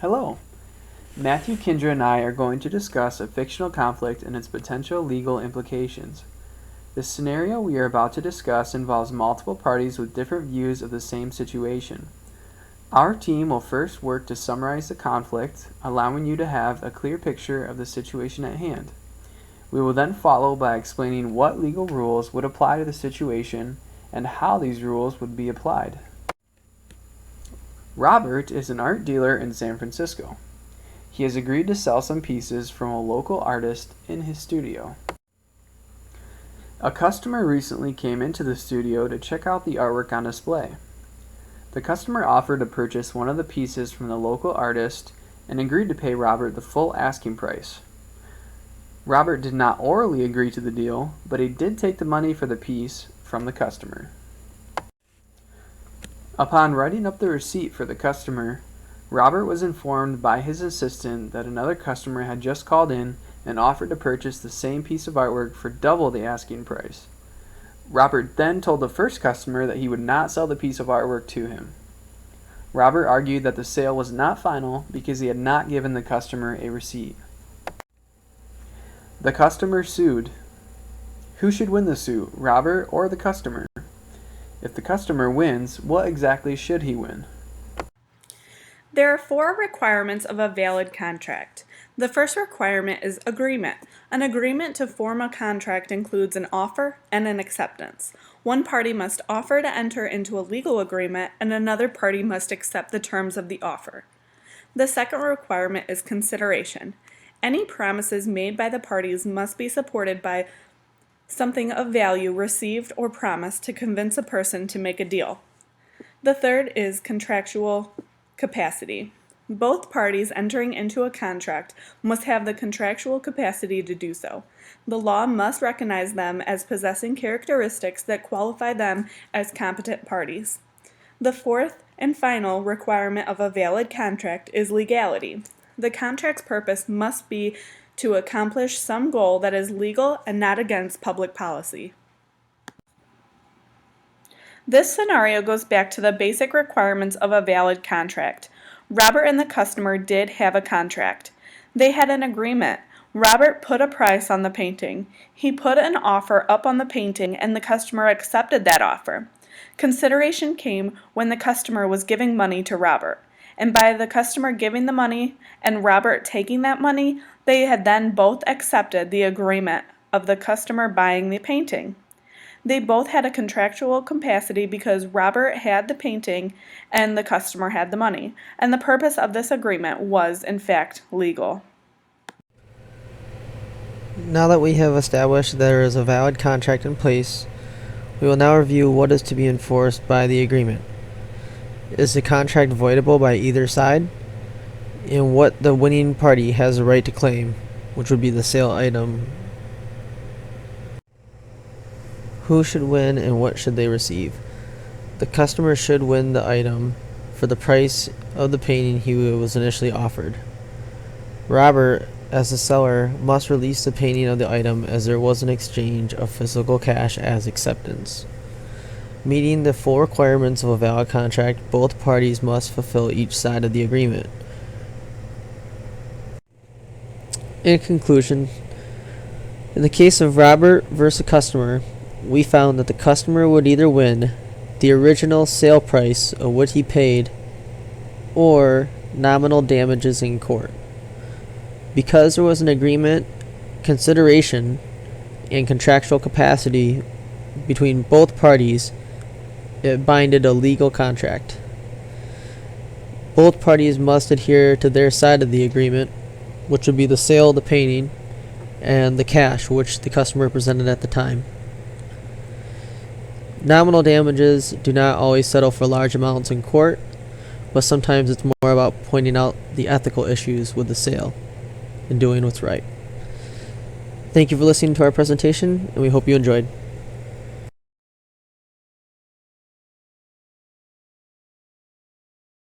Hello. Matthew Kindra and I are going to discuss a fictional conflict and its potential legal implications. The scenario we are about to discuss involves multiple parties with different views of the same situation. Our team will first work to summarize the conflict, allowing you to have a clear picture of the situation at hand. We will then follow by explaining what legal rules would apply to the situation and how these rules would be applied. Robert is an art dealer in San Francisco. He has agreed to sell some pieces from a local artist in his studio. A customer recently came into the studio to check out the artwork on display. The customer offered to purchase one of the pieces from the local artist and agreed to pay Robert the full asking price. Robert did not orally agree to the deal, but he did take the money for the piece from the customer. Upon writing up the receipt for the customer, Robert was informed by his assistant that another customer had just called in and offered to purchase the same piece of artwork for double the asking price. Robert then told the first customer that he would not sell the piece of artwork to him. Robert argued that the sale was not final because he had not given the customer a receipt. The customer sued. Who should win the suit, Robert or the customer? If the customer wins, what exactly should he win? There are 4 requirements of a valid contract. The first requirement is agreement. An agreement to form a contract includes an offer and an acceptance. One party must offer to enter into a legal agreement, and another party must accept the terms of the offer. The second requirement is consideration. Any promises made by the parties must be supported by something of value received or promised to convince a person to make a deal. The third is contractual capacity. Both parties entering into a contract must have the contractual capacity to do so. The law must recognize them as possessing characteristics that qualify them as competent parties. The fourth and final requirement of a valid contract is legality. The contract's purpose must be to accomplish some goal that is legal and not against public policy. This scenario goes back to the basic requirements of a valid contract. Robert and the customer did have a contract. They had an agreement. Robert put a price on the painting. He put an offer up on the painting, and the customer accepted that offer. Consideration came when the customer was giving money to Robert. And by the customer giving the money and Robert taking that money, they had then both accepted the agreement of the customer buying the painting. They both had a contractual capacity because Robert had the painting and the customer had the money, and the purpose of this agreement was, in fact, legal. Now that we have established that there is a valid contract in place, we will now review what is to be enforced by the agreement. Is the contract voidable by either side? And what the winning party has a right to claim, which would be the sale item. Who should win and what should they receive? The customer should win the item for the price of the painting he was initially offered. Robert, as the seller, must release the painting of the item as there was an exchange of physical cash as acceptance. Meeting the full requirements of a valid contract, both parties must fulfill each side of the agreement. In conclusion, in the case of Robert versus customer, we found that the customer would either win the original sale price of what he paid or nominal damages in court. Because there was an agreement, consideration, and contractual capacity between both parties, it binded a legal contract. Both parties must adhere to their side of the agreement, which would be the sale of the painting and the cash which the customer presented at the time. Nominal damages do not always settle for large amounts in court, but sometimes it's more about pointing out the ethical issues with the sale and doing what's right. Thank you for listening to our presentation, and we hope you enjoyed.